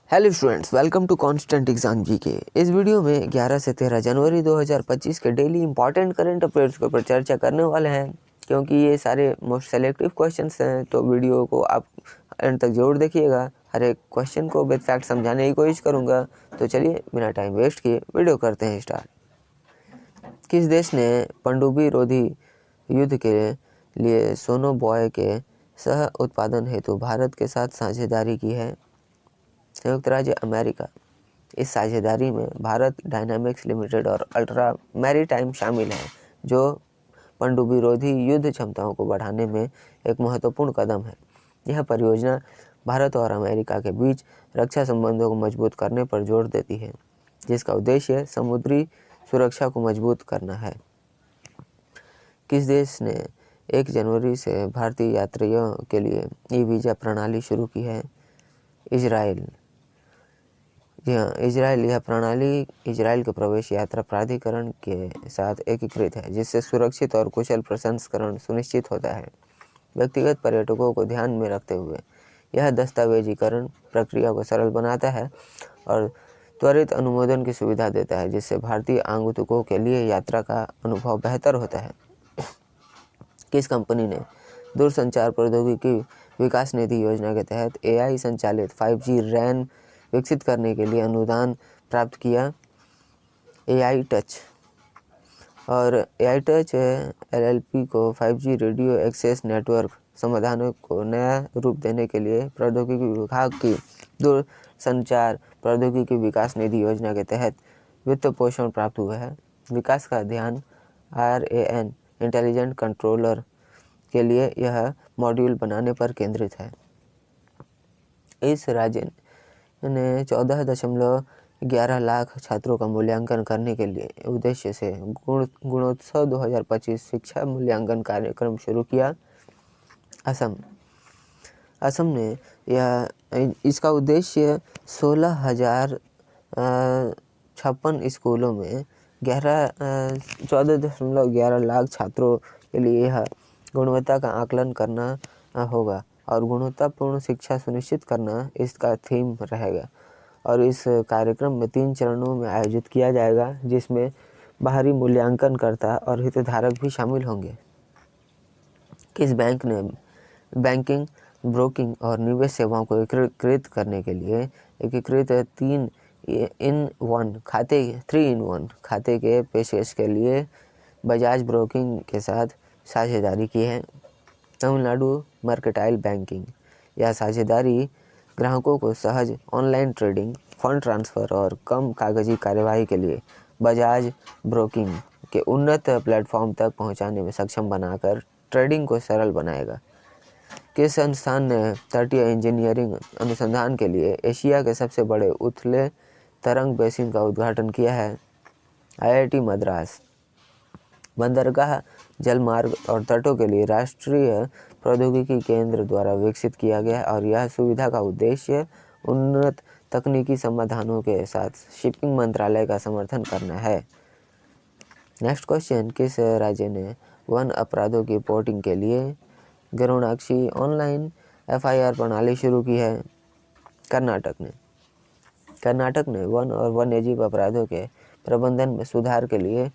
Hello students, welcome to constant exam GK. इस video में 11 से 13 जनवरी 2025 के डेली इंपॉर्टेंट करंट अफेयर्स के ऊपर चर्चा करने वाले हैं। क्योंकि ये सारे मोस्ट सेलेक्टिव क्वेश्चंस हैं तो वीडियो को आप एंड तक जरूर देखिएगा। हर एक क्वेश्चन को विद फैक्ट समझाने की कोशिश करूँगा। तो चलिए बिना टाइम वेस्ट किए वीडियो करते हैं स्टार्ट। किस देश ने पनडुब्बी रोधी युद्ध के लिए सोनोबॉय के सह उत्पादन हेतु भारत के साथ साझेदारी की है? संयुक्त राज्य अमेरिका। इस साझेदारी में भारत डायनामिक्स लिमिटेड और अल्ट्रा मैरीटाइम शामिल हैं, जो पनडुब्बी रोधी युद्ध क्षमताओं को बढ़ाने में एक महत्वपूर्ण कदम है। यह परियोजना भारत और अमेरिका के बीच रक्षा संबंधों को मजबूत करने पर जोर देती है, जिसका उद्देश्य समुद्री सुरक्षा को मजबूत करना है। किस देश ने 1 जनवरी से भारतीय यात्रियों के लिए ई वीज़ा प्रणाली शुरू की है? इजराइल। जी हाँ, इजराइल। यह प्रणाली इजराइल के प्रवेश यात्रा प्राधिकरण के साथ एकीकृत है, जिससे सुरक्षित और कुशल प्रसंस्करण सुनिश्चित होता है। व्यक्तिगत पर्यटकों को ध्यान में रखते हुए यह दस्तावेजीकरण प्रक्रिया को सरल बनाता है और त्वरित अनुमोदन की सुविधा देता है, जिससे भारतीय आगंतुकों के लिए यात्रा का अनुभव बेहतर होता है। किस कंपनी ने दूरसंचार प्रौद्योगिकी विकास निधि योजना के तहत AI संचालित 5G RAN विकसित करने के लिए अनुदान प्राप्त किया? AI touch. और AI टच LLP को 5G रेडियो एक्सेस नेटवर्क समाधानों को नया रूप देने के लिए प्रौद्योगिकी विभाग की दूरसंचार प्रौद्योगिकी विकास निधि योजना के तहत वित्त पोषण प्राप्त हुआ है। विकास का ध्यान RAN इंटेलिजेंट कंट्रोलर के लिए यह मॉड्यूल बनाने पर केंद्रित है। इस राज्य ने 14.11 लाख छात्रों का मूल्यांकन करने के लिए उद्देश्य से गुणोत्सव 2025 शिक्षा मूल्यांकन कार्यक्रम शुरू किया? असम ने इसका उद्देश्य 16,056 स्कूलों में 14.11 लाख छात्रों के लिए यह गुणवत्ता का आकलन करना होगा और गुणवत्तापूर्ण शिक्षा सुनिश्चित करना इसका थीम रहेगा। और इस कार्यक्रम में 3 चरणों में आयोजित किया जाएगा, जिसमें बाहरी मूल्यांकनकर्ता और हितधारक भी शामिल होंगे। किस बैंक ने बैंकिंग, ब्रोकिंग और निवेश सेवाओं को एकीकृत करने के लिए एकीकृत 3-in-1 खाते के पेशकश के लिए बजाज ब्रोकिंग के साथ साझेदारी की है? Tamil Nadu mercantile banking. यह साझेदारी ग्राहकों को सहज ऑनलाइन ट्रेडिंग, फंड ट्रांसफ़र और कम कागजी कार्यवाही के लिए बजाज ब्रोकिंग के उन्नत प्लेटफॉर्म तक पहुंचाने में सक्षम बनाकर ट्रेडिंग को सरल बनाएगा। किस संस्थान ने तटीय इंजीनियरिंग अनुसंधान के लिए एशिया के सबसे बड़े उथले तरंग बेसिन का उद्घाटन किया है? IIT मद्रास। बंदरगाह, जलमार्ग और तटों के लिए राष्ट्रीय प्रौद्योगिकी केंद्र द्वारा विकसित किया गया और यह सुविधा का उद्देश्य उन्नत तकनीकी समाधानों के साथ शिपिंग मंत्रालय का समर्थन करना है। नेक्स्ट क्वेश्चन, किस राज्य ने वन अपराधों की रिपोर्टिंग के लिए गरुड़ाक्षी ऑनलाइन FIR प्रणाली शुरू की है? कर्नाटक ने वन और वन्यजीव अपराधों के प्रबंधन में सुधार के लिए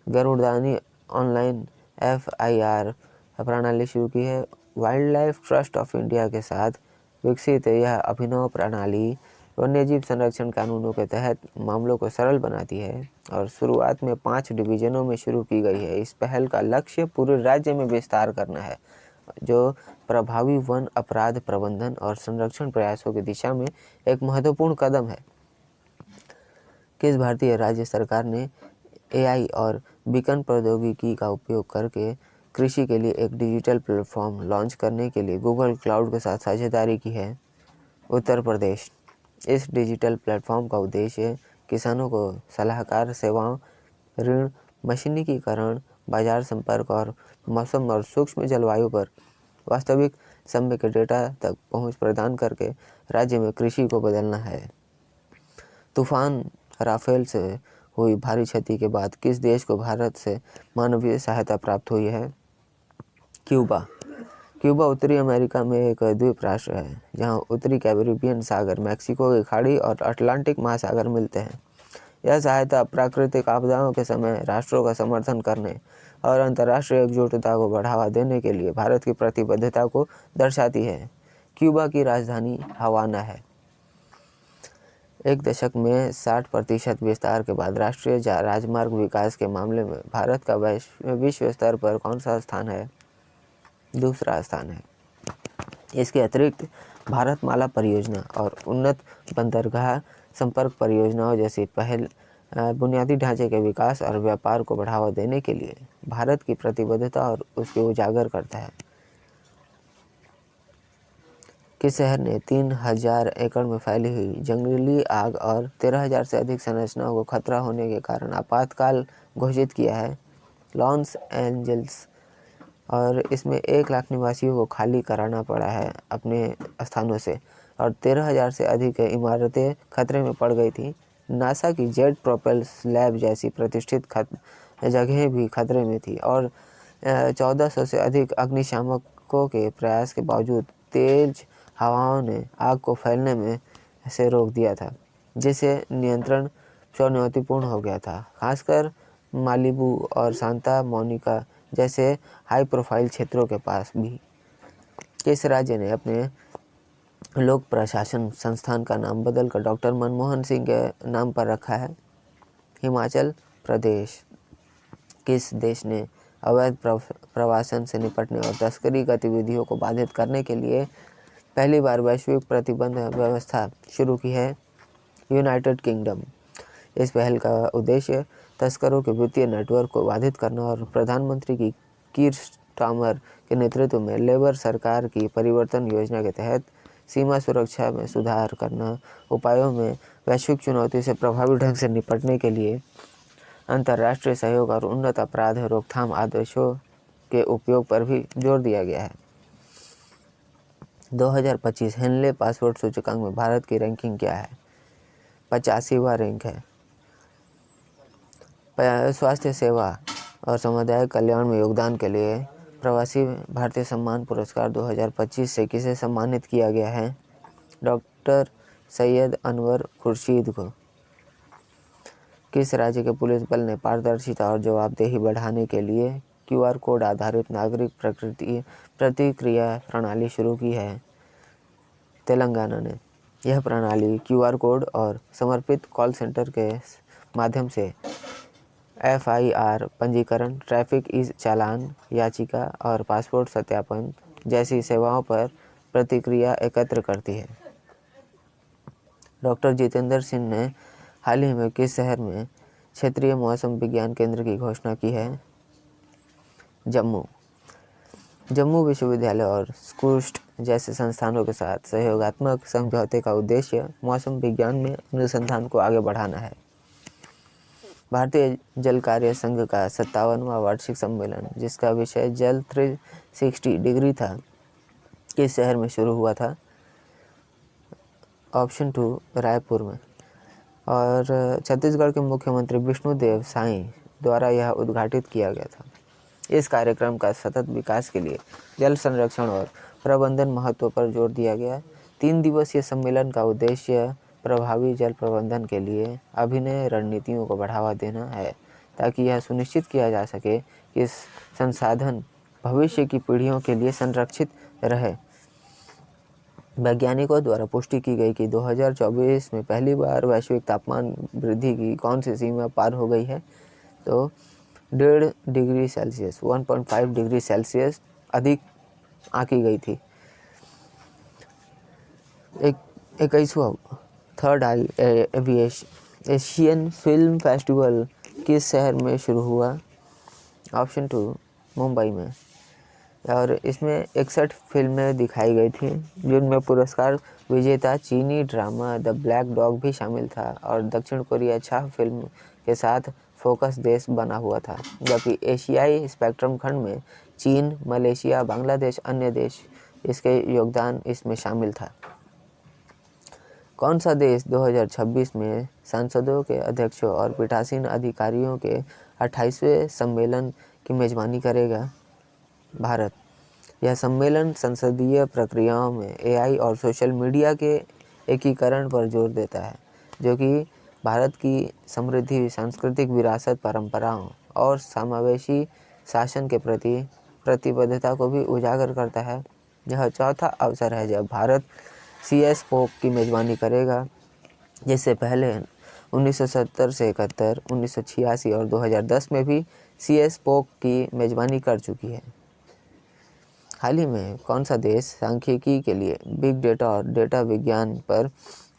गरुड़ानी ऑनलाइन FIR प्रणाली शुरू की है। Wild life trust of India के साथ विकसित यह अभिनव प्रणाली वन्यजीव संरक्षण कानूनों के तहत मामलों को सरल बनाती है और शुरुआत में 5 डिवीजनों में शुरू की गई है। इस पहल का लक्ष्य पूरे राज्य में विस्तार करना है, जो प्रभावी वन अपराध प्रबंधन और संरक्षण प्रयासों की दिशा में एक महत्वपूर्ण कदम है। किस भारतीय राज्य सरकार ने AI और बीकन प्रौद्योगिकी का उपयोग करके कृषि के लिए एक डिजिटल प्लेटफॉर्म लॉन्च करने के लिए गूगल क्लाउड के साथ साझेदारी की है? उत्तर प्रदेश। इस डिजिटल प्लेटफॉर्म का उद्देश्य किसानों को सलाहकार सेवाओं, ऋण, मशीनीकरण, बाजार संपर्क और मौसम और सूक्ष्म जलवायु पर वास्तविक समय के डेटा तक पहुंच प्रदान करके राज्य में कृषि को बदलना है। तूफान राफेल से हुई भारी क्षति के बाद किस देश को भारत से मानवीय सहायता प्राप्त हुई है? क्यूबा। क्यूबा उत्तरी अमेरिका में एक द्वीप राष्ट्र है जहां उत्तरी कैरिबियन सागर, मैक्सिको की खाड़ी और अटलांटिक महासागर मिलते हैं। यह सहायता प्राकृतिक आपदाओं के समय राष्ट्रों का समर्थन करने और अंतर्राष्ट्रीय एकजुटता को बढ़ावा देने के लिए भारत की प्रतिबद्धता को दर्शाती है। क्यूबा की राजधानी हवाना है। एक दशक में 60% विस्तार के बाद राष्ट्रीय राजमार्ग विकास के मामले में भारत का विश्व स्तर पर कौन सा स्थान है? दूसरा स्थान है। इसके अतिरिक्त भारतमाला परियोजना और उन्नत बंदरगाह संपर्क परियोजनाओं जैसी पहल बुनियादी ढांचे के विकास और व्यापार को बढ़ावा देने के लिए भारत की प्रतिबद्धता और उसके उजागर करता है। किस शहर ने 3000 एकड़ में फैली हुई जंगली आग और 13,000 से अधिक संरचनाओं को खतरा होने के कारण आपातकाल घोषित किया है? Los Angeles. और इसमें 1 लाख निवासियों को खाली कराना पड़ा है अपने स्थानों से और 13,000 से अधिक इमारतें खतरे में पड़ गई थी। नासा की जेट प्रोपेल्स लैब जैसी प्रतिष्ठित जगहें भी खतरे में थी और 1400 से अधिक अग्निशामकों के प्रयास के बावजूद तेज हवाओं ने आग को फैलने में से रोक दिया था, जिससे नियंत्रण चुनौतीपूर्ण हो गया था, खासकर मालिबू और सांता मोनिका जैसे हाई प्रोफाइल क्षेत्रों के पास भी। किस राज्य ने अपने लोक प्रशासन संस्थान का नाम बदलकर डॉक्टर मनमोहन सिंह के नाम पर रखा है? हिमाचल प्रदेश। किस देश ने अवैध प्रवासन से निपटने और तस्करी गतिविधियों को बाधित करने के लिए पहली बार वैश्विक प्रतिबंध व्यवस्था शुरू की है? United kingdom. इस पहल का उद्देश्य तस्करों के वित्तीय नेटवर्क को बाधित करना और प्रधानमंत्री की कीर स्टारमर के नेतृत्व में लेबर सरकार की परिवर्तन योजना के तहत सीमा सुरक्षा में सुधार करना, उपायों में वैश्विक चुनौती से प्रभावी ढंग से निपटने के लिए अंतर्राष्ट्रीय सहयोग और उन्नत अपराध रोकथाम आदेशों के उपयोग पर भी जोर दिया गया है। 2025 हेनले पासपोर्ट सूचकांक में भारत की रैंकिंग क्या है? 85वां रैंक है। स्वास्थ्य सेवा और सामुदायिक कल्याण में योगदान के लिए प्रवासी भारतीय सम्मान पुरस्कार 2025 से किसे सम्मानित किया गया है? डॉक्टर सैयद अनवर खुर्शीद को। किस राज्य के पुलिस बल ने पारदर्शिता और जवाबदेही बढ़ाने के लिए QR कोड आधारित नागरिक प्रतिक्रिया प्रणाली शुरू की है? तेलंगाना ने। यह प्रणाली QR कोड और समर्पित कॉल सेंटर के माध्यम से FIR पंजीकरण, ट्रैफिक चालान याचिका और पासपोर्ट सत्यापन जैसी सेवाओं पर प्रतिक्रिया एकत्र करती है। डॉक्टर जितेंद्र सिंह ने हाल ही में किस शहर में क्षेत्रीय मौसम विज्ञान केंद्र की घोषणा की है? जम्मू विश्वविद्यालय और स्कूस्ट जैसे संस्थानों के साथ सहयोगात्मक समझौते का उद्देश्य मौसम विज्ञान में अनुसंधान को आगे बढ़ाना है। भारतीय जल कार्य संघ का 57वां वार्षिक सम्मेलन, जिसका विषय जल 360 डिग्री था, किस शहर में शुरू हुआ था? ऑप्शन 2 रायपुर में। और छत्तीसगढ़ के मुख्यमंत्री विष्णुदेव साई द्वारा यह उद्घाटित किया गया था। इस कार्यक्रम का सतत विकास के लिए जल संरक्षण और प्रबंधन महत्व पर जोर दिया गया। 3 दिवसीय सम्मेलन का उद्देश्य प्रभावी जल प्रबंधन के लिए अभिनव रणनीतियों को बढ़ावा देना है, ताकि यह सुनिश्चित किया जा सके कि इस संसाधन भविष्य की पीढ़ियों के लिए संरक्षित रहे। वैज्ञानिकों द्वारा पुष्टि की गई कि 2024 में पहली बार वैश्विक तापमान वृद्धि की कौन सी सीमा पार हो गई है? तो 1.5 डिग्री सेल्सियस 1.5 डिग्री सेल्सियस अधिक आंकी गई थी। 21वां थर्ड एशियन फिल्म फेस्टिवल किस शहर में शुरू हुआ? ऑप्शन 2 मुंबई में। और इसमें 61 फिल्में दिखाई गई थी, जिनमें पुरस्कार विजेता चीनी ड्रामा द ब्लैक डॉग भी शामिल था और दक्षिण कोरिया 6 फिल्म के साथ फोकस देश बना हुआ था, जबकि एशियाई स्पेक्ट्रम खंड में चीन, मलेशिया, बांग्लादेश अन्य देश इसके योगदान इसमें शामिल था। कौन सा देश 2026 में सांसदों के अध्यक्षों और पीठासीन अधिकारियों के 28वें सम्मेलन की मेजबानी करेगा? भारत। यह सम्मेलन संसदीय प्रक्रियाओं में AI और सोशल मीडिया के एकीकरण पर जोर देता है, जो कि भारत की समृद्धि, सांस्कृतिक विरासत, परंपराओं और समावेशी शासन के प्रति प्रतिबद्धता को भी उजागर करता है। यह चौथा अवसर है जब भारत CSPOC की मेज़बानी करेगा, जिससे पहले 1970 से 71, 1986 और 2010 में भी CSPOC की मेज़बानी कर चुकी है। हाल ही में कौन सा देश सांख्यिकी के लिए बिग डेटा और डेटा विज्ञान पर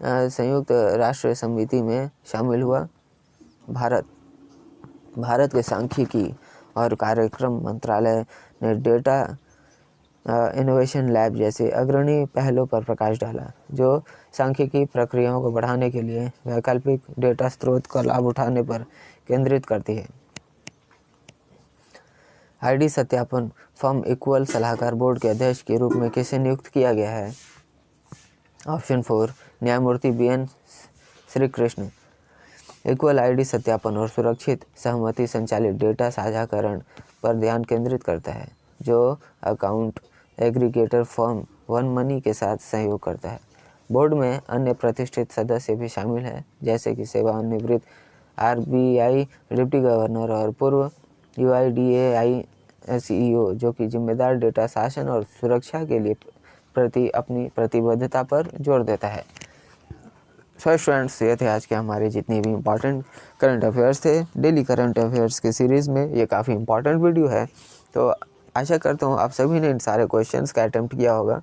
संयुक्त राष्ट्र समिति में शामिल हुआ? भारत के सांख्यिकी और कार्यक्रम मंत्रालय ने डेटा इनोवेशन लैब जैसे अग्रणी पहलों पर प्रकाश डाला, जो सांख्यिकी प्रक्रियाओं को बढ़ाने के लिए वैकल्पिक डेटा स्रोत का लाभ उठाने पर केंद्रित करती है। ID सत्यापन फर्म इक्वल सलाहकार बोर्ड के अध्यक्ष के रूप में किसे नियुक्त किया गया है? ऑप्शन 4 न्यायमूर्ति BN श्रीकृष्ण। इक्वल ID सत्यापन और सुरक्षित सहमति संचालित डेटा साझाकरण पर ध्यान केंद्रित करता है, जो account aggregator firm one money के साथ सहयोग करता है। बोर्ड में अन्य प्रतिष्ठित सदस्य भी शामिल हैं, जैसे कि सेवानिवृत्त RBI डिप्टी गवर्नर और पूर्व UIDAI CEO, जो कि जिम्मेदार डेटा शासन और सुरक्षा के लिए अपनी प्रतिबद्धता पर जोर देता है। सो स्टूडेंट्स, ये थे आज के हमारे जितने भी इम्पॉर्टेंट करंट अफेयर्स थे। डेली करंट अफेयर्स के सीरीज़ में ये काफ़ी इम्पॉर्टेंट वीडियो है, तो आशा करता हूँ आप सभी ने इन सारे क्वेश्चंस का अटेम्प्ट किया होगा।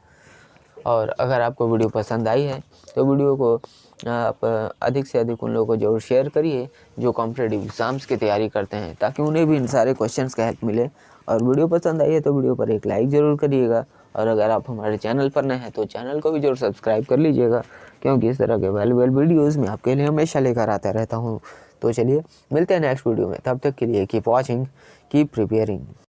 और अगर आपको वीडियो पसंद आई है तो वीडियो को आप अधिक से अधिक उन लोगों को जरूर शेयर करिए जो कॉम्पिटिटिव एग्ज़ाम्स की तैयारी करते हैं, ताकि उन्हें भी इन सारे क्वेश्चंस का हेल्प मिले। और वीडियो पसंद आई है तो वीडियो पर एक लाइक ज़रूर करिएगा, और अगर आप हमारे चैनल पर नए हैं तो चैनल को भी जरूर सब्सक्राइब कर लीजिएगा, क्योंकि इस तरह के वैल्यूएबल वीडियोज़ मैं आपके लिए हमेशा लेकर आता रहता हूँ। तो चलिए मिलते हैं नेक्स्ट वीडियो में, तब तक के लिए कीप वॉचिंग, कीप प्रिपेयरिंग।